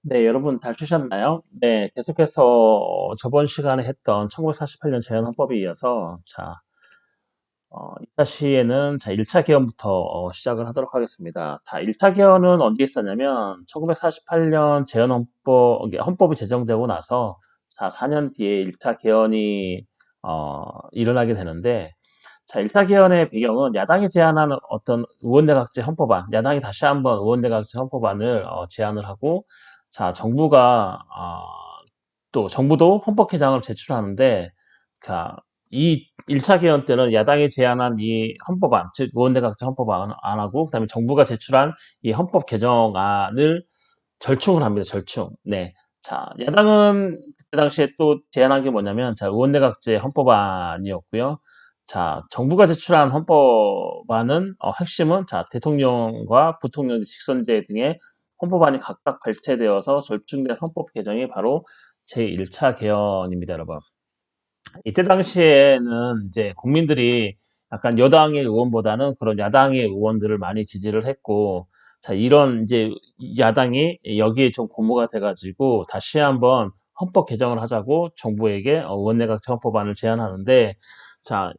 네, 여러분 잘 쉬셨나요? 네, 계속해서 저번 시간에 했던 1948년 제헌헌법에 이어서 이차 시에는 1차 개헌부터 시작을 하도록 하겠습니다. 1차 개헌은 언제 있었냐면 1948년 헌법이 제정되고 나서 4년 뒤에 1차 개헌이 일어나게 되는데 1차 개헌의 배경은 야당이 제안하는 어떤 의원내각제 헌법안, 야당이 다시 한번 의원내각제 헌법안을 제안을 하고 또 정부도 헌법 개정을 제출하는데 이 1차 개헌 때는 야당이 제안한 이 헌법안, 즉 의원내각제 헌법안하고 그다음에 정부가 제출한 이 헌법 개정안을 절충을 합니다. 절충. 네. 야당은 그때 당시에 또 제안한 게 뭐냐면 의원내각제 헌법안이었고요. 정부가 제출한 헌법안은 핵심은 대통령과 부통령 직선제 등의 헌법안이 각각 발췌되어서 절충된 헌법 개정이 바로 제1차 개헌입니다, 여러분. 이때 당시에는 이제 국민들이 약간 여당의 의원보다는 그런 야당의 의원들을 많이 지지를 했고, 이런 이제 야당이 여기에 좀 고무가 돼가지고 다시 한번 헌법 개정을 하자고 정부에게 의원내각제 헌법안을 제안하는데,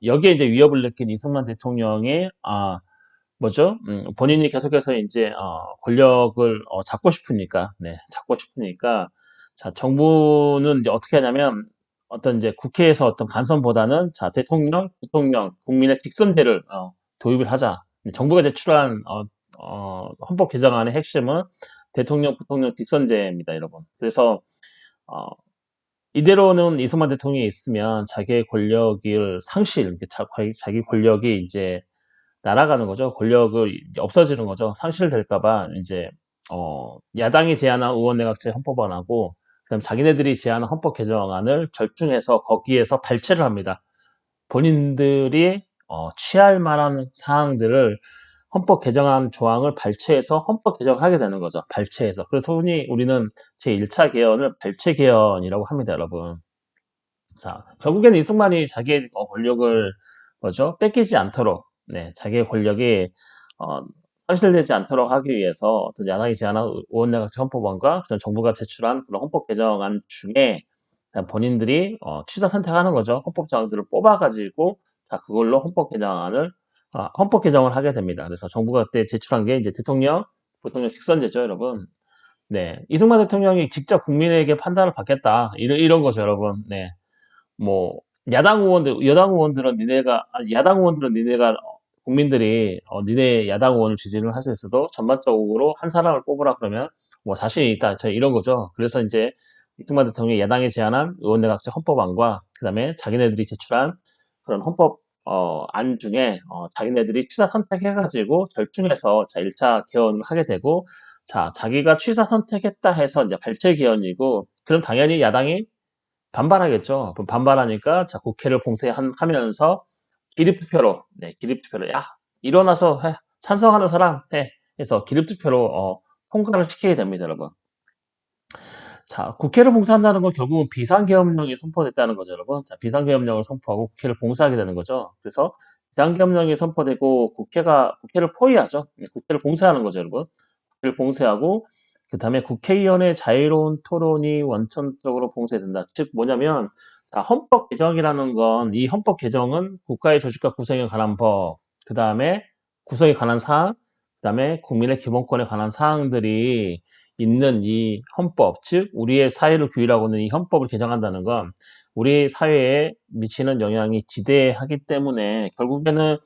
여기에 이제 위협을 느낀 이승만 대통령이, 본인이 계속해서 이제, 권력을 잡고 싶으니까, 네, 잡고 싶으니까, 정부는 이제 어떻게 하냐면, 어떤 이제 국회에서 어떤 간섭보다는 대통령, 부통령, 국민의 직선제를 도입을 하자. 정부가 제출한 헌법 개정안의 핵심은 대통령, 부통령 직선제입니다, 여러분. 그래서 어, 이대로는 이승만 대통령이 있으면 자기의 권력을 자기 권력이 이제 날아가는 거죠. 권력을 이제 없어지는 거죠. 상실될까봐 이제 야당이 제안한 의원내각제 헌법안하고 그다음 자기네들이 제안한 헌법 개정안을 절충해서 거기에서 발췌를 합니다. 본인들이 취할 만한 사항들을 헌법 개정안 조항을 발췌해서 헌법 개정을 하게 되는 거죠. 발췌해서. 그래서 흔히 우리는 제1차 개헌을 발췌 개헌이라고 합니다, 여러분. 결국에는 이승만이 자기의 권력을 뺏기지 않도록, 네, 자기의 권력이 어, 상실되지 않도록 하기 위해서 어떤 야당이 제안한 의원내각제 헌법안과 그다음 정부가 제출한 그런 헌법 개정안 중에 본인들이 취사 선택하는 거죠. 헌법 조항들을 뽑아가지고 그걸로 헌법 개정을 하게 됩니다. 그래서 정부가 그때 제출한 게 이제 부통령 직선제죠, 여러분. 네, 이승만 대통령이 직접 국민에게 판단을 받겠다 이런 거죠, 여러분. 네. 뭐 여당 의원들은 니네가 국민들이 니네 야당 의원을 지지를 할 수 있어도 전반적으로 한 사람을 뽑으라 그러면 뭐 자신이 있다 이런 거죠. 그래서 이제 이승만 대통령이 야당이 제안한 의원내각제 헌법안과 그다음에 자기네들이 제출한 그런 헌법 안 중에 자기네들이 취사 선택해가지고 절충해서 1차 개헌을 하게 되고 자기가 취사 선택했다 해서 이제 발췌 개헌이고 그럼 당연히 야당이 반발하겠죠. 그럼 반발하니까 국회를 봉쇄하면서 기립투표로, 네, 기립투표로, 야, 일어나서 해, 찬성하는 사람 해. 해서 기립투표로 통과를 시키게 됩니다, 여러분. 국회를 봉쇄한다는 건 결국은 비상계엄령이 선포됐다는 거죠, 여러분. 비상계엄령을 선포하고 국회를 봉쇄하게 되는 거죠. 그래서 비상계엄령이 선포되고 국회를 포위하죠. 네, 국회를 봉쇄하는 거죠, 여러분. 국회를 봉쇄하고 그 다음에 국회의원의 자유로운 토론이 원천적으로 봉쇄된다. 즉 뭐냐면 헌법 개정이라는 건 이 헌법 개정은 국가의 조직과 구성에 관한 법, 그 다음에 구성에 관한 사항, 그 다음에 국민의 기본권에 관한 사항들이 있는 이 헌법, 즉 우리의 사회를 규율하고 있는 이 헌법을 개정한다는 건 우리 사회에 미치는 영향이 지대하기 때문에 결국에는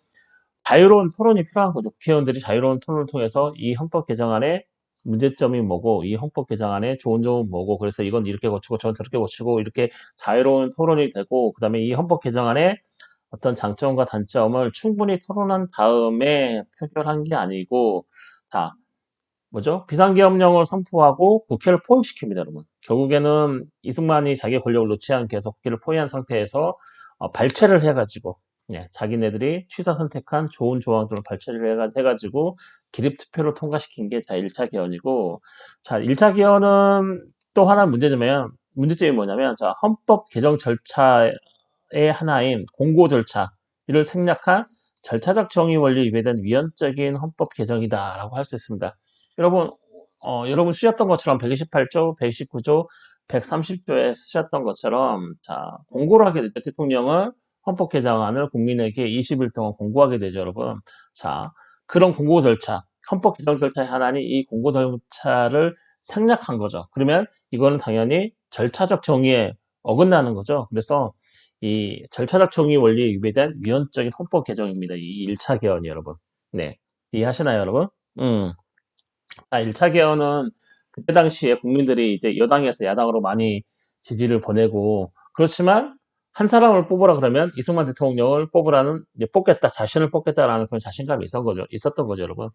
자유로운 토론이 필요한 거죠. 국회의원들이 자유로운 토론을 통해서 이 헌법 개정안의 문제점이 뭐고 이 헌법 개정안의 좋은 점은 뭐고 그래서 이건 이렇게 고치고 저건 저렇게 고치고 이렇게 자유로운 토론이 되고 그다음에 이 헌법 개정안의 어떤 장점과 단점을 충분히 토론한 다음에 표결한 게 아니고 자 비상계엄령을 선포하고 국회를 포위시킵니다, 여러분. 결국에는 이승만이 자기 권력을 놓지 않기 위해서 국회를 포위한 상태에서 발췌를 해가지고 자기네들이 취사 선택한 좋은 조항들을 발췌를 해가지고 기립투표로 통과시킨 게 1차 개헌이고 1차 개헌은 또 하나 문제점이 뭐냐면 헌법 개정 절차의 하나인 공고 절차 이를 생략한 절차적 정의 원리 위배된 위헌적인 헌법 개정이다라고 할 수 있습니다. 여러분 여러분 쓰셨던 것처럼 128조, 129조, 130조에 쓰셨던 것처럼, 자, 공고를 하게 되죠. 대통령은 헌법 개정안을 국민에게 20일 동안 공고하게 되죠, 여러분. 자, 그런 공고 절차, 헌법 개정 절차의 하나니 이 공고 절차를 생략한 거죠. 그러면 이거는 당연히 절차적 정의에 어긋나는 거죠. 그래서 이 절차적 정의 원리에 위배된 위헌적인 헌법 개정입니다. 이 1차 개헌이 여러분. 네. 이해하시나요, 여러분? 음. 1차 개헌은 그때 당시에 국민들이 이제 여당에서 야당으로 많이 지지를 보내고, 그렇지만 한 사람을 뽑으라 그러면 이승만 대통령을 뽑으라는, 이제 뽑겠다, 자신을 뽑겠다라는 그런 자신감이 있었던 거죠, 여러분.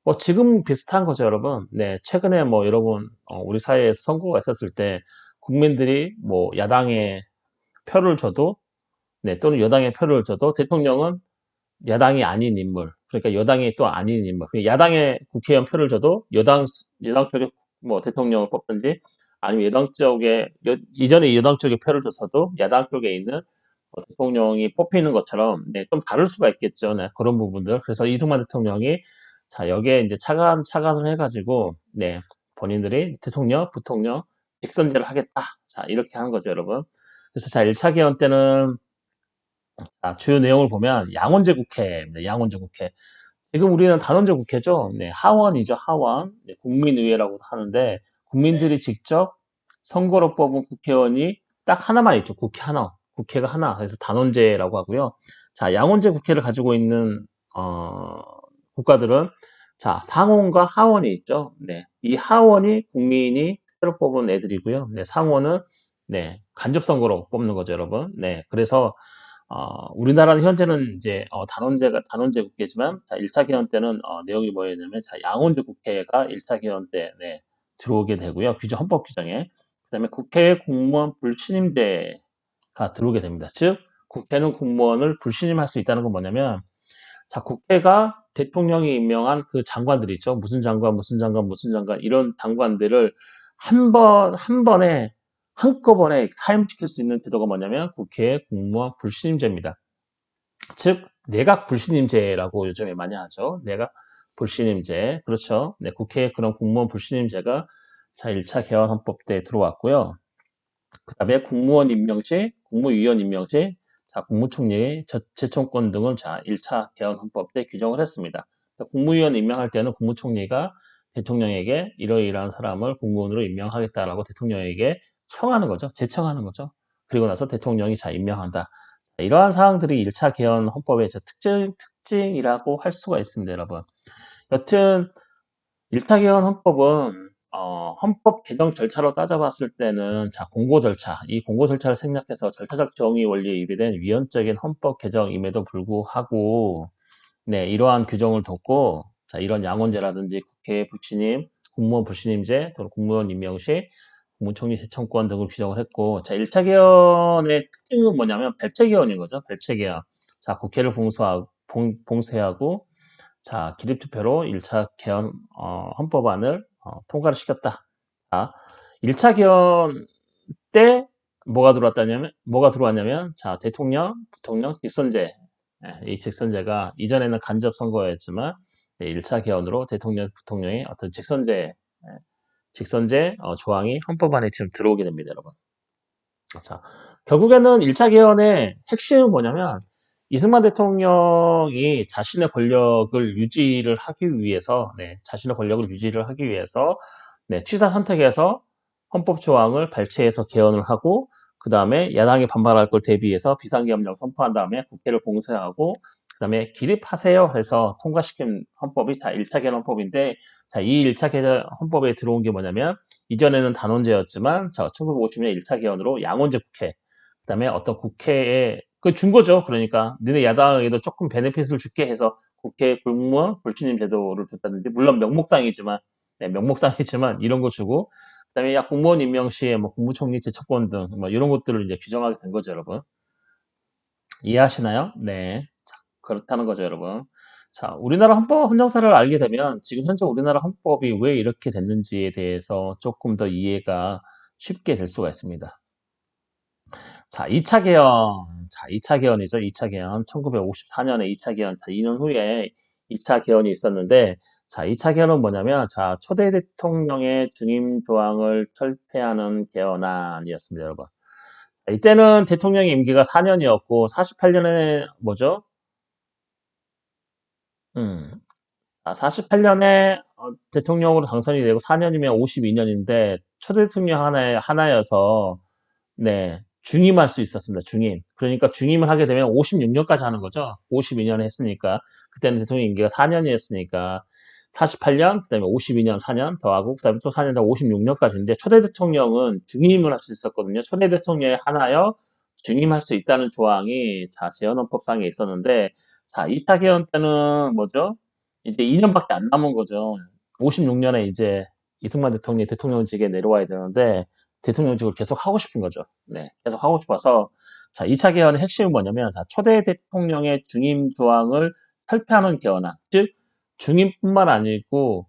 뭐 지금 비슷한 거죠, 여러분. 네, 최근에 뭐 여러분, 우리 사회에서 선거가 있었을 때 국민들이 뭐 야당에 표를 줘도, 네, 또는 여당에 표를 줘도 대통령은 야당이 아닌 인물, 그러니까 여당이 또 아닌 인물, 야당의 국회의원 표를 줘도 여당 쪽에 뭐 대통령을 뽑든지, 아니면 이전에 여당 쪽에 표를 줬어도 야당 쪽에 있는 뭐 대통령이 뽑히는 것처럼, 네, 좀 다를 수가 있겠죠. 네, 그런 부분들. 그래서 이승만 대통령이, 자, 여기에 이제 차관을 해가지고, 네, 본인들이 대통령, 부통령, 직선제를 하겠다. 자, 이렇게 한 거죠, 여러분. 그래서 자, 1차 개헌 때는, 주요 내용을 보면 양원제 국회입니다. 양원제 국회. 지금 우리는 단원제 국회죠. 네, 하원이죠. 하원. 네, 국민의회라고 하는데 국민들이 직접 선거로 뽑은 국회의원이 딱 하나만 있죠. 국회가 하나. 그래서 단원제라고 하고요. 자, 양원제 국회를 가지고 있는 국가들은, 자, 상원과 하원이 있죠. 네, 이 하원이 국민이 표로 뽑은 애들이고요. 네, 상원은, 네, 간접 선거로 뽑는 거죠, 여러분. 네, 그래서 우리나라는 현재는 이제 단원제 국회지만, 자, 1차 개헌 때는 내용이 뭐였냐면, 자, 양원제 국회가 1차 개헌 때, 네, 들어오게 되고요. 헌법 규정에. 그다음에 국회 공무원 불신임제가 들어오게 됩니다. 즉, 국회는 공무원을 불신임할 수 있다는 건 뭐냐면, 자, 국회가 대통령이 임명한 그 장관들 있죠. 무슨 장관, 무슨 장관, 무슨 장관, 이런 장관들을 한꺼번에 사임시킬 수 있는 제도가 뭐냐면 국회의 공무원 불신임제입니다. 즉, 내각 불신임제라고 요즘에 많이 하죠. 내각 불신임제. 그렇죠. 네, 국회의 그런 공무원 불신임제가, 자, 1차 개헌 헌법 때 들어왔고요. 그 다음에 국무위원 임명 시, 자, 국무총리의 제청권 등을, 자, 1차 개헌 헌법 때 규정을 했습니다. 그러니까 국무위원 임명할 때는 국무총리가 대통령에게 이러이러한 사람을 국무원으로 임명하겠다라고 대통령에게 청하는 거죠. 제청하는 거죠. 그리고 나서 대통령이, 자, 임명한다. 자, 이러한 사항들이 1차 개헌 헌법의 특징이라고 할 수가 있습니다, 여러분. 여튼 1차 개헌 헌법은 헌법 개정 절차로 따져봤을 때는, 자, 이 공고 절차를 생략해서 절차적 정의 원리에 위배된 위헌적인 헌법 개정임에도 불구하고, 네, 이러한 규정을 뒀고, 자, 이런 양원제라든지 국회 불신임, 공무원 불신임제, 또는 공무원 임명 시 국무총리 제청권 등을 규정을 했고, 자, 1차 개헌의 특징은 뭐냐면 별채 개헌인 거죠. 별채 개헌. 자, 국회를 봉쇄하고, 자, 기립투표로 1차 개헌 헌법안을 통과를 시켰다. 자, 1차 개헌 때 뭐가 들어왔냐면, 자, 대통령, 부통령 직선제. 이 직선제가 이전에는 간접 선거였지만, 네, 1차 개헌으로 대통령, 부통령의 어떤 직선제 조항이 헌법안에 지금 들어오게 됩니다, 여러분. 자, 결국에는 1차 개헌의 핵심은 뭐냐면, 이승만 대통령이 자신의 권력을 유지를 하기 위해서, 네, 취사 선택에서 헌법 조항을 발췌해서 개헌을 하고, 그 다음에 야당이 반발할 걸 대비해서 비상계엄령 선포한 다음에 국회를 봉쇄하고, 그 다음에 기립하세요 해서 통과시킨 헌법이, 자, 1차 개헌 헌법인데, 자, 이 1차 개헌 헌법에 들어온 게 뭐냐면, 이전에는 단원제였지만, 자, 1950년 1차 개헌으로 양원제 국회, 그 다음에 어떤 국회에 준 거죠. 그러니까 너네 야당에도 조금 베네핏을 줄게 해서 국회 공무원 불신임 제도를 줬다든지, 물론 명목상이지만, 네, 명목상이지만 이런 거 주고, 그다음에 야, 공무원 임명 시에 뭐 국무총리 제청권 등 뭐 이런 것들을 이제 규정하게 된 거죠, 여러분. 이해하시나요? 네. 자, 그렇다는 거죠, 여러분. 자, 우리나라 헌법 헌정사를 알게 되면 지금 현재 우리나라 헌법이 왜 이렇게 됐는지에 대해서 조금 더 이해가 쉽게 될 수가 있습니다. 자, 2차 개헌. 자, 2차 개헌이죠. 2차 개헌. 1954년에 2차 개헌. 자, 2년 후에 2차 개헌이 있었는데, 자, 2차 개헌은 뭐냐면, 자, 초대 대통령의 중임 조항을 철폐하는 개헌안이었습니다, 여러분. 이때는 대통령의 임기가 4년이었고, 48년에, 뭐죠? 음, 48년에 대통령으로 당선이 되고 4년이면 52년인데, 초대 대통령 하나여서, 네, 중임할 수 있었습니다. 중임. 그러니까 중임을 하게 되면 56년까지 하는 거죠. 52년 했으니까. 그때는 대통령 임기가 4년이었으니까. 48년, 그 다음에 52년 4년 더하고, 그 다음에 또 4년 더 56년까지인데, 초대 대통령은 중임을 할 수 있었거든요. 초대 대통령에 하나여 중임할 수 있다는 조항이, 자, 재헌헌법상에 있었는데, 자, 2차 개헌 때는 뭐죠? 이제 2년밖에 안 남은 거죠. 56년에 이제 이승만 대통령이 대통령직에 내려와야 되는데, 대통령직을 계속 하고 싶은 거죠. 네, 계속 하고 싶어서 자, 2차 개헌의 핵심은 뭐냐면 자, 초대 대통령의 중임 조항을 철폐하는 개헌안. 즉 중임뿐만 아니고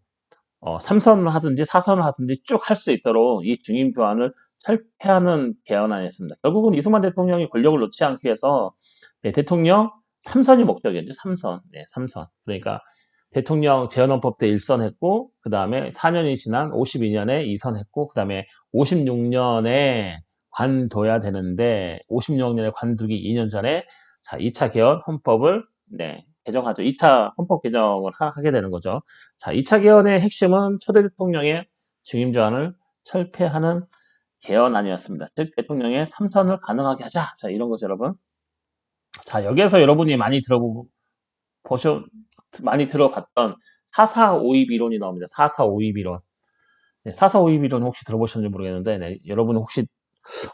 3선을 하든지 4선을 하든지 쭉 할 수 있도록 이 중임 조항을 철폐하는 개헌안이었습니다. 결국은 이승만 대통령이 권력을 놓지 않기 위해서 네, 대통령 3선이 목적이었죠. 3선. 네, 3선. 그러니까 대통령 재헌헌법 때 1선 했고 그 다음에 4년이 지난 52년에 2선 했고 그 다음에 56년에 관둬야 되는데 56년에 관두기 2년 전에 자 2차 개헌 헌법을 네, 개정하죠. 2차 헌법 개정을 하게 되는 거죠. 자, 2차 개헌의 핵심은 초대 대통령의 중임 조항을 철폐하는 개헌안이었습니다. 즉 대통령의 3선을 가능하게 하자. 자, 이런 거죠, 여러분. 자, 여기에서 여러분이 많이 들어봤던 4-4-5-2 이론이 나옵니다. 4-4-5-2 이론. 네, 4-4-5-2 이론 혹시 들어보셨는지 모르겠는데, 네, 여러분 혹시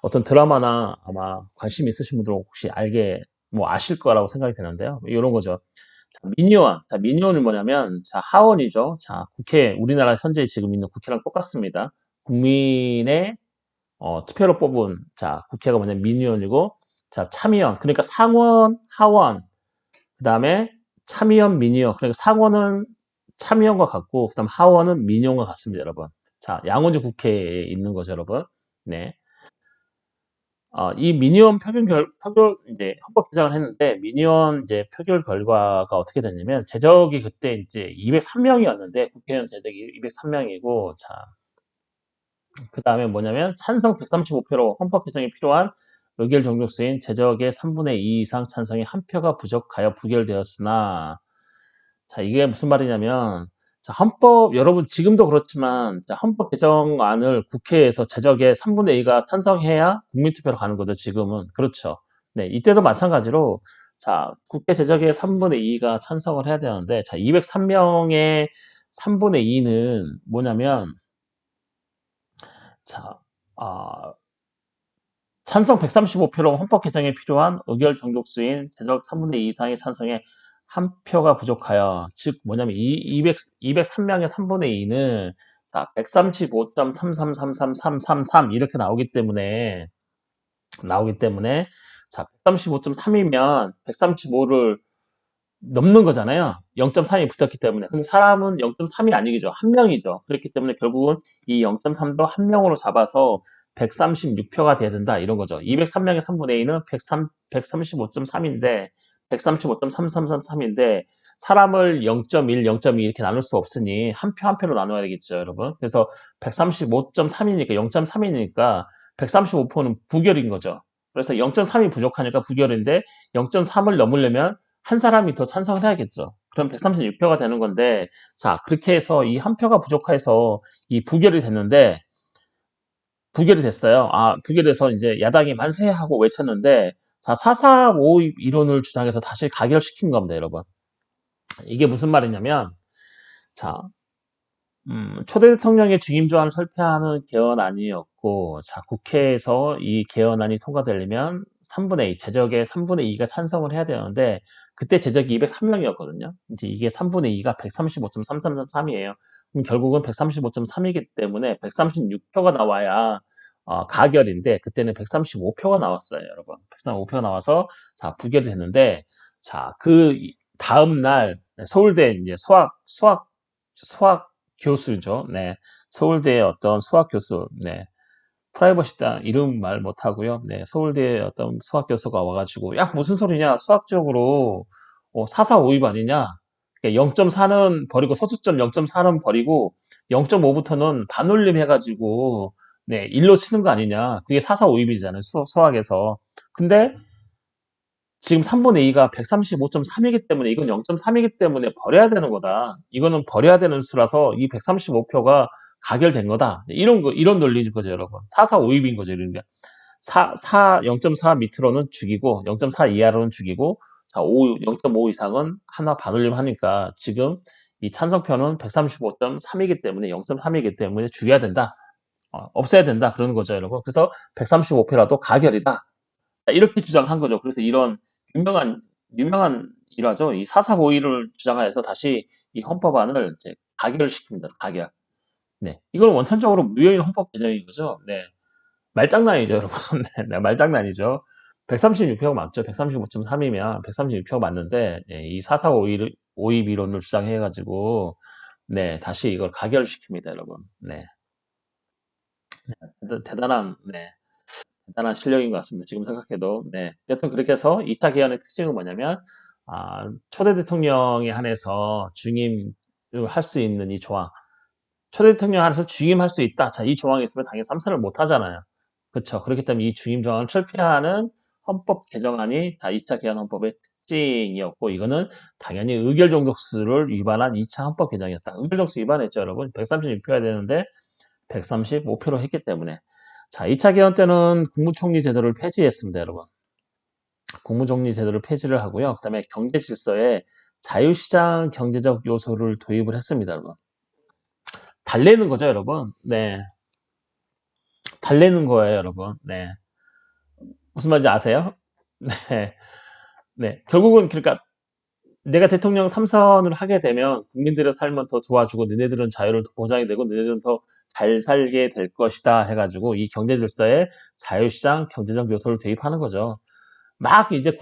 어떤 드라마나 아마 관심 있으신 분들은 혹시 아실 거라고 생각이 되는데요. 이런 거죠. 자, 미니언. 자, 미니언은 뭐냐면, 자, 하원이죠. 자, 우리나라 현재 지금 있는 국회랑 똑같습니다. 국민의 투표로 뽑은, 자, 국회가 뭐냐면 미니언이고, 자, 참의원. 그러니까 상원, 하원, 그 다음에 참의원, 미니언. 그러니까 상원은 참의원과 같고, 그 다음 하원은 미니언과 같습니다, 여러분. 자, 양원제 국회에 있는 거죠, 여러분. 네. 이 미니언 이제 헌법 개정을 했는데, 미니언 이제 표결 결과가 어떻게 됐냐면, 제적이 그때 이제 203명이었는데, 국회의원 제적이 203명이고, 자, 그 다음에 뭐냐면, 찬성 135표로 헌법 개정이 필요한 의결 정족수인 제적의 3분의 2 이상 찬성이 한 표가 부족하여 부결되었으나, 자, 이게 무슨 말이냐면, 자, 여러분 지금도 그렇지만, 자, 헌법 개정안을 국회에서 제적의 3분의 2가 찬성해야 국민투표로 가는 거죠, 지금은. 그렇죠. 네, 이때도 마찬가지로, 자, 국회 제적의 3분의 2가 찬성을 해야 되는데, 자, 203명의 3분의 2는 뭐냐면, 자, 아, 찬성 135표로 헌법 개정에 필요한 의결 정족수인 제적 3분의 2 이상의 찬성에 한 표가 부족하여, 즉 뭐냐면 203명의 3분의 2는 자, 135.3333333 이렇게 나오기 때문에 자, 135.3이면 135를 넘는 거잖아요. 0.3이 붙었기 때문에. 근데 사람은 0.3이 아니죠. 한 명이죠. 그렇기 때문에 결국은 이 0.3도 한 명으로 잡아서 136표가 돼야 된다. 이런 거죠. 203명의 3분의 2는 135.3인데, 135.3333인데, 사람을 0.1, 0.2 이렇게 나눌 수 없으니 한 표 한 표로 나눠야 되겠죠, 여러분. 그래서 135.3이니까 0.3이니까 135표는 부결인 거죠. 그래서 0.3이 부족하니까 부결인데 0.3을 넘으려면 한 사람이 더 찬성을 해야겠죠. 그럼 136표가 되는 건데, 자, 그렇게 해서 이 한 표가 부족해서 이 부결이 됐어요. 부결돼서 이제 야당이 만세하고 외쳤는데, 자, 4-4-5 이론을 주장해서 다시 가결시킨 겁니다, 여러분. 이게 무슨 말이냐면, 자, 초대 대통령의 중임 조항을 설폐하는 개헌안이었고, 자, 국회에서 이 개헌안이 통과되려면 3분의 2, 제적의 3분의 2가 찬성을 해야 되는데, 그때 제적이 203명이었거든요. 이제 이게 3분의 2가 135.3333이에요. 그럼 결국은 135.3이기 때문에 136표가 나와야 가결인데, 그때는 135표가 나왔어요, 여러분. 135표가 나와서, 자, 부결이 됐는데, 자, 그 다음 날, 서울대 이제 수학 교수죠. 네. 서울대의 어떤 수학 교수, 네. 프라이버시다 이름 말 못하고요. 네. 서울대의 어떤 수학 교수가 와가지고, 야, 무슨 소리냐? 수학적으로, 4-4-5입 아니냐? 그러니까 0.4는 버리고 소수점 0.4는 버리고 0.5부터는 반올림 해가지고 네, 1로 치는 거 아니냐. 그게 4,4,5입이잖아요. 수학에서. 근데 지금 3분의 2가 135.3이기 때문에 이건 0.3이기 때문에 버려야 되는 거다. 이거는 버려야 되는 수라서 이 135표가 가결된 거다. 이런 거, 이런 논리인 거죠, 여러분. 4,4,5입인 거죠, 그러니까. 0.4 밑으로는 죽이고, 0.4 이하로는 죽이고, 자, 0.5 이상은 하나 반올림 하니까 지금 이 찬성표는 135.3이기 때문에 0.3이기 때문에 죽여야 된다. 없애야 된다. 그러는 거죠, 여러분. 그래서 135표라도 가결이다. 이렇게 주장한 거죠. 그래서 이런 유명한 일화죠. 이 4.4.5.1을 주장하여서 다시 이 헌법안을 이제 가결시킵니다. 가결. 네. 이건 원천적으로 무효인 헌법 개정인 거죠. 네. 말장난이죠, 여러분. 네, 네, 말장난이죠. 136표가 맞죠. 135.3이면 136표가 맞는데, 예, 이 4.4.5.1 이론을 주장해가지고, 네, 다시 이걸 가결시킵니다, 여러분. 네. 네. 대단한 실력인 것 같습니다. 지금 생각해도. 네. 여튼 그렇게 해서 2차 개헌의 특징은 뭐냐면, 초대 대통령에 한해서 중임을 할 수 있는 이 조항. 초대 대통령 안에서 중임할 수 있다. 자, 이 조항이 있으면 당연히 3선을 못 하잖아요. 그렇죠. 그렇기 때문에 이 중임 조항을 철폐하는 헌법 개정안이 다 2차 개헌 헌법의 특징이었고, 이거는 당연히 의결 종족수를 위반한 2차 헌법 개정이었다. 의결 종족수 위반했죠, 여러분. 136표야 되는데 135표로 했기 때문에. 자, 2차 개헌 때는 국무총리 제도를 폐지했습니다, 여러분. 국무총리 제도를 폐지를 하고요. 그 다음에 경제 질서에 자유시장 경제적 요소를 도입을 했습니다, 여러분. 달래는 거죠, 여러분. 네. 달래는 거예요, 여러분. 네. 무슨 말인지 아세요? 네. 네. 결국은, 그러니까, 내가 대통령 3선을 하게 되면 국민들의 삶은 더 좋아지고, 너네들은 자유를 더 보장이 되고, 너네들은 더 잘 살게 될 것이다 해가지고, 이 경제 질서에 자유시장 경제적 요소를 대입하는 거죠. 막 이제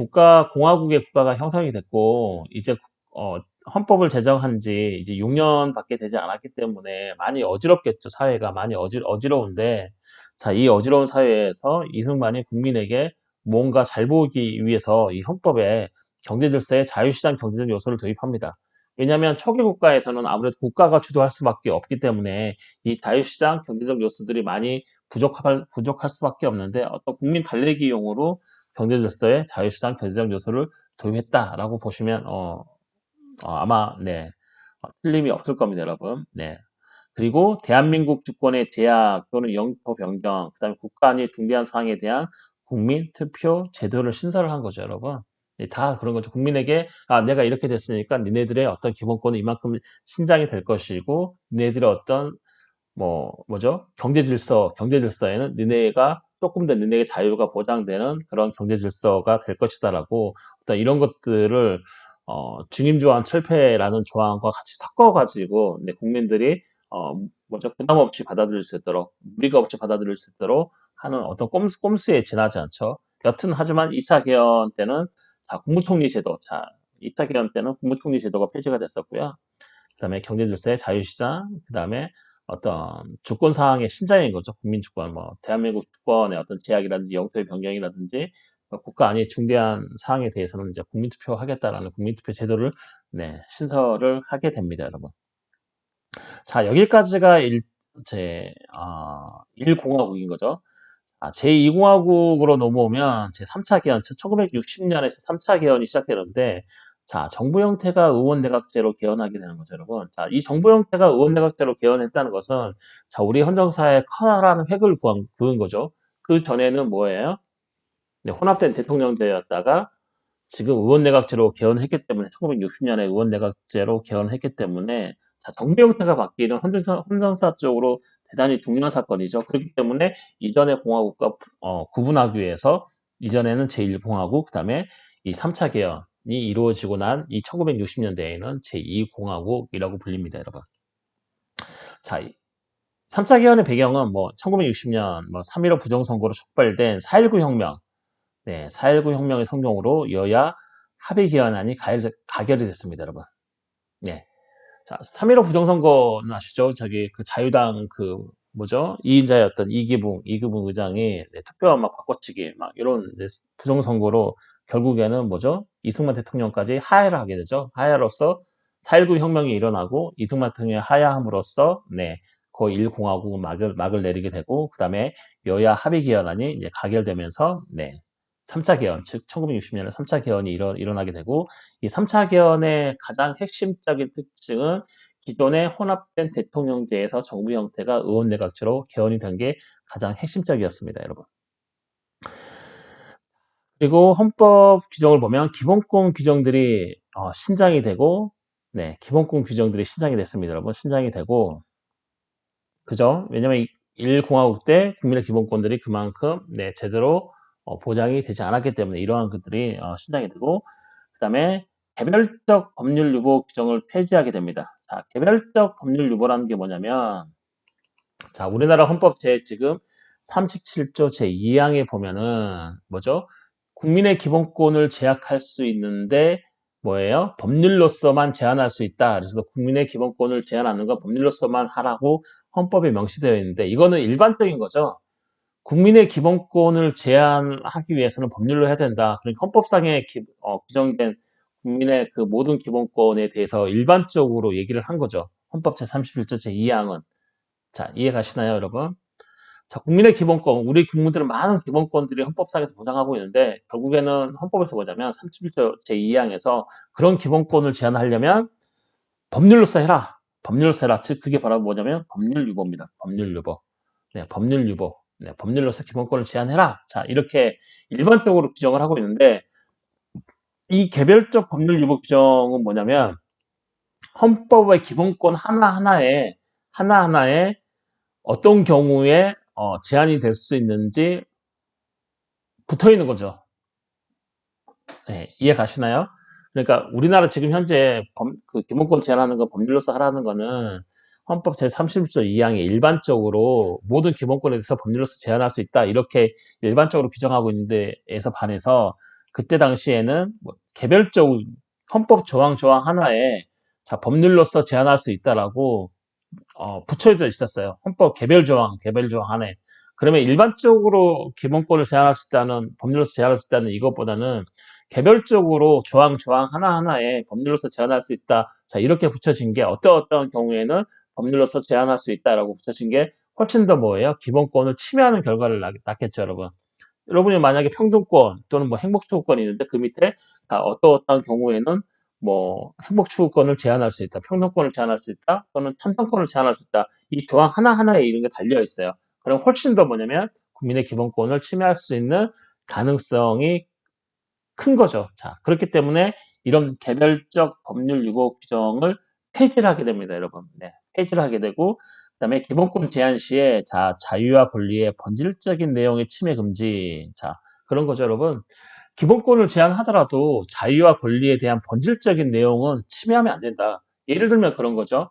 공화국의 국가가 형성이 됐고, 이제, 어, 헌법을 제정한 지 이제 6년밖에 되지 않았기 때문에 많이 어지럽겠죠. 사회가 많이 어지러운데, 자, 이 어지러운 사회에서 이승만이 국민에게 뭔가 잘 보이기 위해서 이 헌법에 경제 질서에 자유시장 경제적 요소를 도입합니다. 왜냐하면 초기 국가에서는 아무래도 국가가 주도할 수밖에 없기 때문에 이 자유시장 경제적 요소들이 많이 부족할 수밖에 없는데 어떤 국민 달래기용으로 경제 질서에 자유시장 경제적 요소를 도입했다라고 보시면 아마 네 틀림이 없을 겁니다, 여러분. 네. 그리고 대한민국 주권의 제약 또는 영토 변경, 그다음에 국가 안의 중대한 사항에 대한 국민 투표 제도를 신설을 한 거죠, 여러분. 네, 다 그런 거죠. 국민에게 내가 이렇게 됐으니까 니네들의 어떤 기본권은 이만큼 신장이 될 것이고 니네들의 어떤 뭐죠? 경제 질서에는 니네가 조금 더 니네의 자유가 보장되는 그런 경제 질서가 될 것이다라고 어떤 이런 것들을 중임조항 철폐라는 조항과 같이 섞어가지고 국민들이 부담 없이 받아들일 수 있도록 무리가 없이 받아들일 수 있도록 하는 어떤 꼼수에 지나지 않죠. 여튼 하지만 2차 개헌 때는 국무총리 제도 2차 개헌 때는 국무총리 제도가 폐지가 됐었고요. 그다음에 경제 질서의 자유시장, 그다음에 어떤 주권 사항의 신장인 거죠. 국민 주권, 대한민국 주권의 어떤 제약이라든지 영토의 변경이라든지 국가 안의 중대한 사항에 대해서는 이제 국민투표 하겠다라는 국민투표 제도를 신설을 하게 됩니다, 여러분. 자, 여기까지가 1공화국인 거죠. 제2공화국으로 넘어오면 제3차 개헌, 1960년에서 3차 개헌이 시작되는데, 자, 정부 형태가 의원 내각제로 개헌하게 되는 거죠, 여러분. 자, 이 정부 형태가 의원 내각제로 개헌했다는 것은, 자, 우리 헌정사에 커다란 획을 그은 거죠. 그 전에는 뭐예요? 네, 혼합된 대통령제였다가, 지금 의원 내각제로 개헌했기 때문에, 1960년에 의원 내각제로 개헌했기 때문에, 자, 정부 형태가 바뀌는 헌정사 쪽으로 대단히 중요한 사건이죠. 그렇기 때문에 이전의 공화국과 구분하기 위해서 이전에는 제1공화국, 그다음에 이 3차 개헌이 이루어지고 난 이 1960년대에는 제2공화국이라고 불립니다, 여러분. 자, 3차 개헌의 배경은 1960년 3.15 부정선거로 촉발된 4.19 혁명, 네, 4.19 혁명의 성공으로 여야 합의 개헌안이 가결이 됐습니다, 여러분. 네. 자, 3.15 부정선거는 아시죠? 그 자유당 이인자였던 이기붕 의장이 투표와 바꿔치기, 이런 부정선거로 결국에는 이승만 대통령까지 하야를 하게 되죠. 하야로서 4.19 혁명이 일어나고 이승만 대통령이 하야함으로써 네, 고1공화국 막을 내리게 되고 그 다음에 여야 합의 개헌안이 이제 가결되면서 네, 3차 개헌, 즉 1960년에 3차 개헌이 일어나게 되고 이 3차 개헌의 가장 핵심적인 특징은 기존의 혼합된 대통령제에서 정부 형태가 의원내각제로 개헌이 된 게 가장 핵심적이었습니다, 여러분. 그리고 헌법 규정을 보면 기본권 규정들이 신장이 되고, 네, 기본권 규정들이 신장이 됐습니다, 여러분. 신장이 되고, 그죠? 왜냐면 1공화국 때 국민의 기본권들이 그만큼 네, 제대로 보장이 되지 않았기 때문에 이러한 것들이 신장이 되고, 그 다음에 개별적 법률 유보 규정을 폐지하게 됩니다. 자, 개별적 법률 유보라는 게 뭐냐면, 자, 우리나라 헌법 지금 37조 제2항에 보면은 뭐죠? 국민의 기본권을 제약할 수 있는데 뭐예요? 법률로서만 제한할 수 있다. 그래서 국민의 기본권을 제한하는 건 법률로서만 하라고 헌법에 명시되어 있는데 이거는 일반적인 거죠. 국민의 기본권을 제한하기 위해서는 법률로 해야 된다. 그러니까 헌법상에 규정된 국민의 그 모든 기본권에 대해서 일반적으로 얘기를 한 거죠. 헌법 제31조 제2항은. 자, 이해 가시나요, 여러분? 자, 국민의 기본권, 우리 국민들은 많은 기본권들이 헌법상에서 보장하고 있는데, 결국에는 헌법에서 보자면 31조 제2항에서 그런 기본권을 제한하려면 법률로서 해라. 법률로서 해라. 즉, 그게 바로 뭐냐면 법률 유보입니다. 법률 유보. 네, 법률 유보. 네, 법률로서 기본권을 제한해라. 자, 이렇게 일반적으로 규정을 하고 있는데, 이 개별적 법률 유보 규정은 뭐냐면, 헌법의 기본권 하나하나에 어떤 경우에 제한이 될 수 있는지 붙어 있는 거죠. 네, 이해 가시나요? 그러니까 우리나라 지금 현재 그 기본권 제한하는 거 법률로서 하라는 거는 헌법 제31조 2항에 일반적으로 모든 기본권에 대해서 법률로서 제한할 수 있다 이렇게 일반적으로 규정하고 있는데에서 반해서 그때 당시에는 뭐 개별적 헌법 조항 하나에 자 법률로서 제한할 수 있다라고 붙여져 있었어요. 헌법 개별 조항 안에. 그러면 일반적으로 기본권을 제한할 수 있다는, 법률로서 제한할 수 있다는 이것보다는 개별적으로 조항 하나하나에 법률로서 제한할 수 있다. 자, 이렇게 붙여진 게 어떤 경우에는 법률로서 제한할 수 있다라고 붙여진 게 훨씬 더 뭐예요? 기본권을 침해하는 결과를 낳겠죠, 여러분. 여러분이 만약에 평등권 또는 뭐 행복추구권이 있는데 그 밑에 어떠한 경우에는 뭐 행복추구권을 제한할 수 있다, 평등권을 제한할 수 있다, 또는 참정권을 제한할 수 있다. 이 조항 하나하나에 이런 게 달려 있어요. 그럼 훨씬 더 뭐냐면 국민의 기본권을 침해할 수 있는 가능성이 큰 거죠. 자, 그렇기 때문에 이런 개별적 법률 유고 규정을 폐지를 하게 됩니다, 여러분. 네, 폐지를 하게 되고, 그다음에 기본권 제한 시에 자유와 권리의 본질적인 내용의 침해 금지. 자, 그런 거죠, 여러분. 기본권을 제한하더라도 자유와 권리에 대한 본질적인 내용은 침해하면 안 된다. 예를 들면 그런 거죠.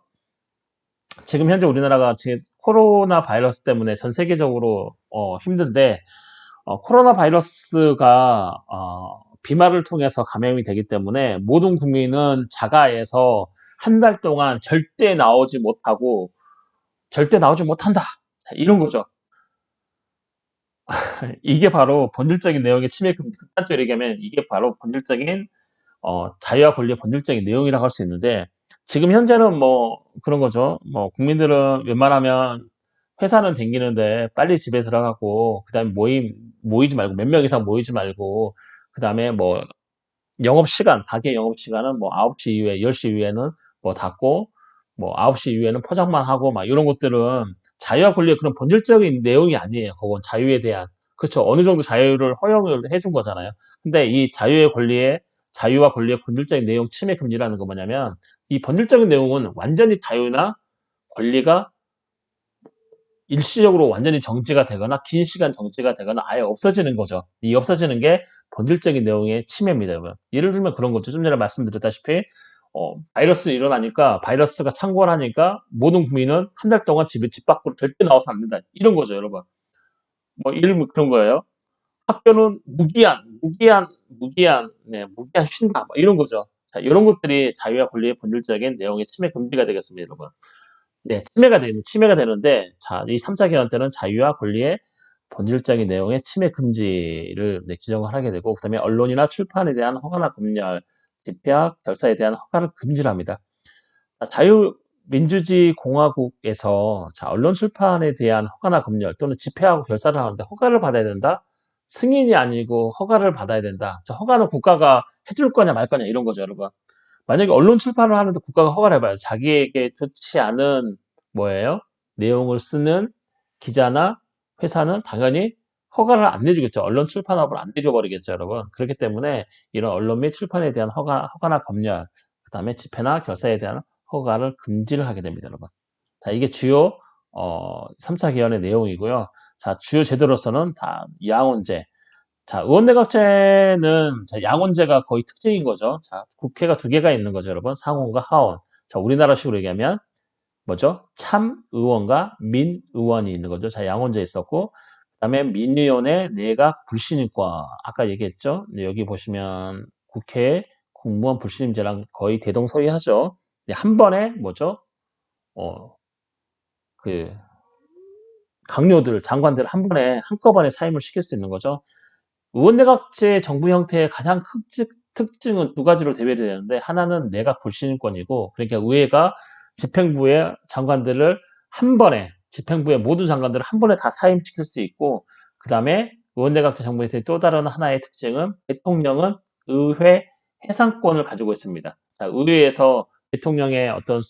지금 현재 우리나라가 지금 코로나 바이러스 때문에 전 세계적으로 힘든데 코로나 바이러스가 비말을 통해서 감염이 되기 때문에 모든 국민은 자가에서 한 달 동안 절대 나오지 못한다. 이런 거죠. 이게 바로 본질적인 내용의 침해 극단적으로 얘기하면 이게 바로 본질적인 자유와 권리의 본질적인 내용이라고 할 수 있는데 지금 현재는 뭐 그런 거죠. 뭐 국민들은 웬만하면 회사는 댕기는데 빨리 집에 들어가고 그다음에 모이지 말고 몇 명 이상 모이지 말고 그다음에 뭐 가게 영업 시간은 뭐 9시 이후에 10시 이후에는 뭐 닫고 뭐 9시 이후에는 포장만 하고 막 이런 것들은 자유와 권리의 그런 본질적인 내용이 아니에요. 그건 자유에 대한 그렇죠. 어느 정도 자유를 허용을 해준 거잖아요. 근데 이 자유와 권리의 본질적인 내용 침해 금지라는 거 뭐냐면 이 본질적인 내용은 완전히 자유나 권리가 일시적으로 완전히 정지가 되거나 긴 시간 정지가 되거나 아예 없어지는 거죠. 이 없어지는 게 본질적인 내용의 침해입니다, 여러분. 예를 들면 그런 거죠. 좀 전에 말씀드렸다시피 바이러스 일어나니까 바이러스가 창궐하니까 모든 국민은 한 달 동안 집 밖으로 절대 나와서 안 된다. 이런 거죠, 여러분. 뭐 예를 들면 그런 거예요. 학교는 무기한 쉰다. 뭐 이런 거죠. 자, 이런 것들이 자유와 권리의 본질적인 내용의 침해 금지가 되겠습니다, 여러분. 네, 침해가 되는데, 자, 이 3차 개헌 때는 자유와 권리의 본질적인 내용의 침해 금지를 규정을 하게 되고, 그 다음에 언론이나 출판에 대한 허가나 검열, 집회와 결사에 대한 허가를 금지를 합니다. 자유민주주의 공화국에서 자, 언론 출판에 대한 허가나 검열 또는 집회하고 결사를 하는데 허가를 받아야 된다? 승인이 아니고 허가를 받아야 된다. 자, 허가는 국가가 해줄 거냐 말 거냐 이런 거죠, 여러분. 만약에 언론 출판을 하는데 국가가 허가를 해봐요. 자기에게 좋지 않은 뭐예요? 내용을 쓰는 기자나 회사는 당연히 허가를 안 내주겠죠. 언론 출판업을 안 내줘버리겠죠, 여러분. 그렇기 때문에 이런 언론 및 출판에 대한 허가나 검열, 그 다음에 집회나 결사에 대한 허가를 금지를 하게 됩니다, 여러분. 자, 이게 주요 3차 개헌의 내용이고요. 자, 주요 제도로서는 다 양원제. 자, 의원내각제는 양원제가 거의 특징인 거죠. 자, 국회가 두 개가 있는 거죠, 여러분. 상원과 하원. 자, 우리나라식으로 얘기하면 뭐죠? 참의원과 민의원이 있는 거죠. 자, 양원제 있었고, 그 다음에 민의원의 내각 불신임과 아까 얘기했죠. 네, 여기 보시면 국회 공무원 불신임제랑 거의 대동소이하죠. 네, 한 번에 뭐죠? 그 강요들, 장관들 한 번에 한꺼번에 사임을 시킬 수 있는 거죠. 의원내각제 정부 형태의 가장 특징은 두 가지로 대별이 되는데 하나는 내각 불신임권이고 그러니까 의회가 집행부의 장관들을 한 번에 집행부의 모든 장관들을 한 번에 다 사임시킬 수 있고 그 다음에 의원내각제 정부 형태의 또 다른 하나의 특징은 대통령은 의회 해상권을 가지고 있습니다. 자, 의회에서 대통령의 어떤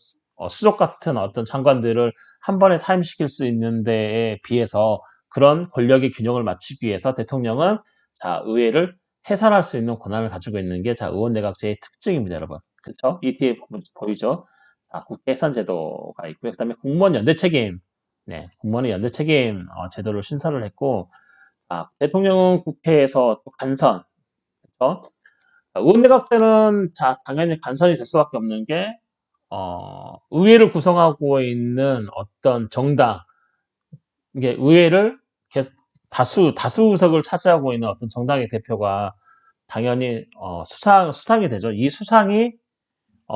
수족 같은 어떤 장관들을 한 번에 사임시킬 수 있는 데에 비해서 그런 권력의 균형을 맞추기 위해서 대통령은 자, 의회를 해산할 수 있는 권한을 가지고 있는 게 자, 의원내각제의 특징입니다, 여러분. 그렇죠? 이 뒤에 보이죠? 자, 국회 해산 제도가 있고요. 그다음에 공무원 연대 책임. 네, 공무원의 연대 책임 제도를 신설을 했고 대통령은 국회에서 또 간선. 그렇죠? 의원내각제는 자, 당연히 간선이 될 수밖에 없는 게 의회를 구성하고 있는 어떤 정당 이게 의회를 다수 의석을 차지하고 있는 어떤 정당의 대표가 당연히 수상이 되죠. 이 수상이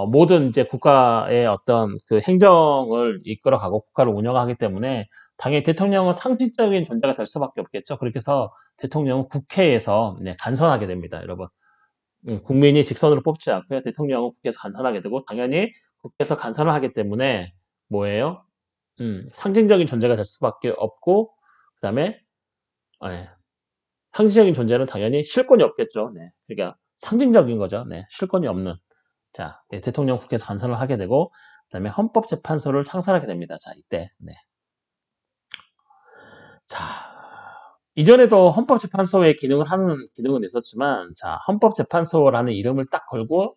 모든 이제 국가의 어떤 그 행정을 이끌어가고 국가를 운영하기 때문에 당연히 대통령은 상징적인 존재가 될 수밖에 없겠죠. 그렇게 해서 대통령은 국회에서 간선하게 됩니다, 여러분. 국민이 직선으로 뽑지 않고요. 대통령은 국회에서 간선하게 되고 당연히 국회에서 간선을 하기 때문에 뭐예요? 상징적인 존재가 될 수밖에 없고 그다음에 상징적인 존재는 당연히 실권이 없겠죠. 네. 그러니까 상징적인 거죠. 네. 실권이 없는. 자, 대통령 국회에서 간선을 하게 되고, 그 다음에 헌법재판소를 창설하게 됩니다. 자, 이때. 네. 자, 이전에도 헌법재판소의 기능을 하는 기능은 있었지만, 자, 헌법재판소라는 이름을 딱 걸고,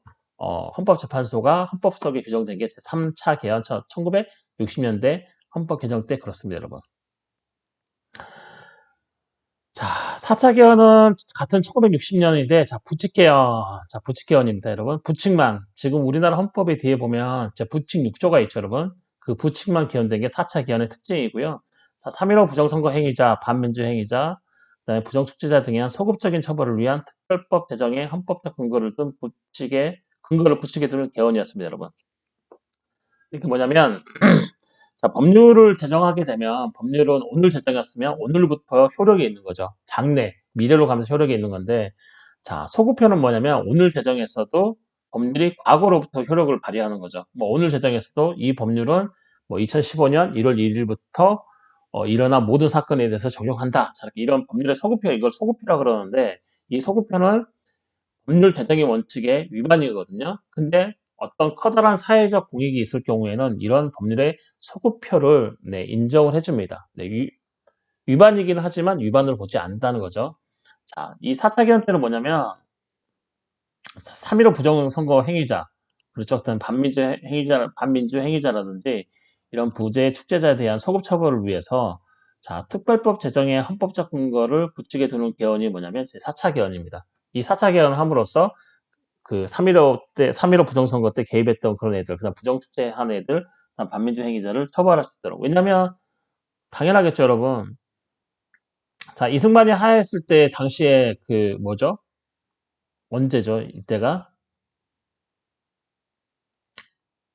헌법재판소가 헌법 속에 규정된 게 제3차 개헌 1960년대 헌법 개정 때 그렇습니다, 여러분. 자, 4차 개헌은 같은 1960년인데, 자, 부칙개헌입니다, 여러분. 부칙만. 지금 우리나라 헌법에 뒤에 보면, 부칙 6조가 있죠, 여러분. 그 부칙만 개헌된 게 4차 개헌의 특징이고요. 자, 3.15 부정선거 행위자, 반민주 행위자, 그다음에 부정축제자 등에 대한 소급적인 처벌을 위한 특별법 제정의 헌법적 근거를 둔 부칙에 두는 개헌이었습니다, 여러분. 이게 뭐냐면, 자, 법률을 제정하게 되면 법률은 오늘 제정했으면 오늘부터 효력이 있는 거죠. 장래, 미래로 가면서 효력이 있는 건데 자, 소급표는 뭐냐면 오늘 제정했어도 법률이 과거로부터 효력을 발휘하는 거죠. 뭐 오늘 제정했어도 이 법률은 뭐 2015년 1월 1일부터 일어난 모든 사건에 대해서 적용한다. 자, 이런 법률의 소급표, 이걸 소급표라고 그러는데 이 소급표는 법률 제정의 원칙의 위반이거든요. 근데 어떤 커다란 사회적 공익이 있을 경우에는 이런 법률의 소급표를 인정을 해줍니다. 위반이긴 하지만 위반으로 보지 않는다는 거죠. 자, 이 4차 개헌 때는 뭐냐면 3.15 부정선거 행위자, 그렇죠. 어떤 반민주 행위자라든지 이런 부재 축제자에 대한 소급 처벌을 위해서 자, 특별법 제정의 헌법적 근거를 부칙에 두는 개헌이 뭐냐면 제 4차 개헌입니다. 이 4차 개헌을 함으로써 그 3.15 부정선거 때 개입했던 그런 애들, 그다음 부정축제한 애들, 그다음 반민주 행위자를 처벌할 수 있도록. 왜냐면 당연하겠죠, 여러분. 자, 이승만이 하야했을 때 당시에 그 뭐죠? 언제죠? 이때가?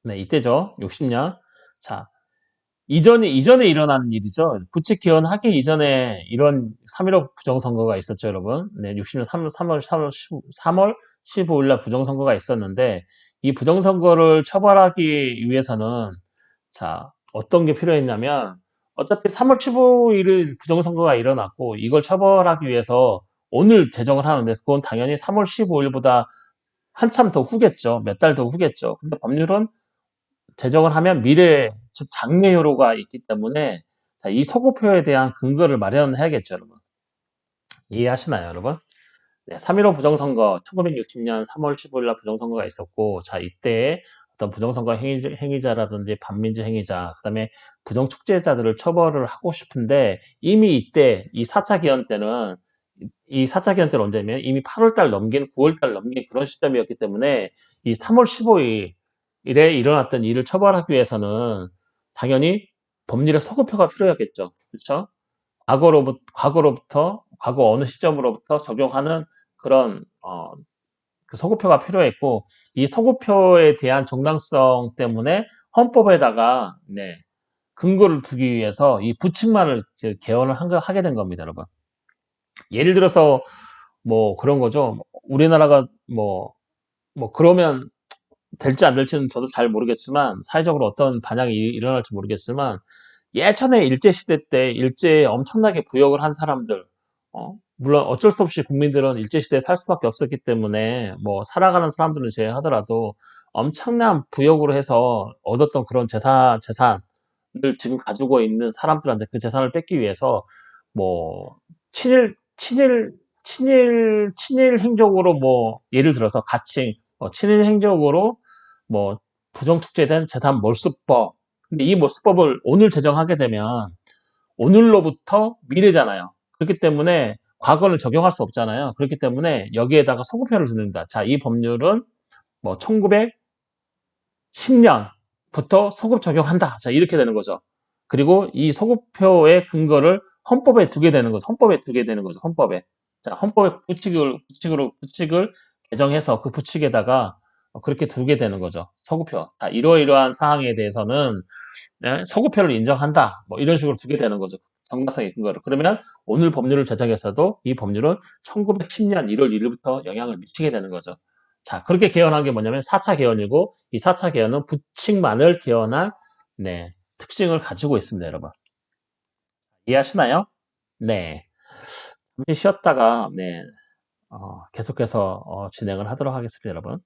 네, 이때죠. 60년. 자, 이전에 일어난 일이죠. 부칙 개헌하기 이전에 이런 3.15 부정선거가 있었죠, 여러분. 네, 60년 3월 15일 날 부정선거가 있었는데 이 부정선거를 처벌하기 위해서는 자, 어떤 게 필요했냐면 어차피 3월 15일은 부정선거가 일어났고 이걸 처벌하기 위해서 오늘 제정을 하는데 그건 당연히 3월 15일보다 한참 더 후겠죠. 몇 달 더 후겠죠. 근데 법률은 제정을 하면 미래에 즉 장래효로가 있기 때문에 자, 이 소급표에 대한 근거를 마련해야겠죠, 여러분. 이해하시나요, 여러분? 네, 3.15 부정선거, 1960년 3월 15일 날 부정선거가 있었고, 자, 이때 어떤 부정선거 행위자라든지 반민주 행위자, 그 다음에 부정축제자들을 처벌을 하고 싶은데, 이미 이때, 이 4차 개헌 때는, 이 4차 개헌 때는 언제냐면, 이미 8월달 넘긴, 9월달 넘긴 그런 시점이었기 때문에, 이 3월 15일에 일어났던 일을 처벌하기 위해서는, 당연히 법률의 소급표가 필요했겠죠. 그렇죠? 과거 어느 시점으로부터 적용하는 그런 그 소급표가 필요했고 이 소급표에 대한 정당성 때문에 헌법에다가 네, 근거를 두기 위해서 이 부칙만을 이제 개헌을 하게 된 겁니다, 여러분. 예를 들어서 뭐 그런 거죠. 우리나라가 뭐 그러면 될지 안 될지는 저도 잘 모르겠지만 사회적으로 어떤 반향이 일어날지 모르겠지만 예전에 일제시대 때 일제에 엄청나게 부역을 한 사람들, 물론 어쩔 수 없이 국민들은 일제시대에 살 수밖에 없었기 때문에, 뭐, 살아가는 사람들은 제외하더라도 엄청난 부역으로 해서 얻었던 그런 재산을 지금 가지고 있는 사람들한테 그 재산을 뺏기 위해서, 뭐, 친일, 친일, 친일 행적으로 뭐, 예를 들어서 가칭, 친일 행적으로 뭐, 부정축제된 재산 몰수법, 근데 이 모습법을 오늘 제정하게 되면 오늘로부터 미래잖아요. 그렇기 때문에 과거를 적용할 수 없잖아요. 그렇기 때문에 여기에다가 소급표를 두는다. 자, 이 법률은 뭐 1910년부터 소급 적용한다. 자, 이렇게 되는 거죠. 그리고 이 소급표의 근거를 헌법에 두게 되는 거죠. 헌법에 두게 되는 거죠. 헌법에. 자, 헌법에 부칙을 개정해서 그 부칙에다가 그렇게 두게 되는 거죠. 소급표. 자, 이러이러한 사항에 대해서는 네, 서구표를 인정한다. 뭐 이런 식으로 두게 되는 거죠. 정당성의 근거를. 그러면 오늘 법률을 제정해서도 이 법률은 1910년 1월 1일부터 영향을 미치게 되는 거죠. 자, 그렇게 개헌한 게 뭐냐면 4차 개헌이고 이 4차 개헌은 부칙만을 개헌한 네, 특징을 가지고 있습니다, 여러분. 이해하시나요? 네. 잠시 쉬었다가 네, 계속해서 진행을 하도록 하겠습니다, 여러분.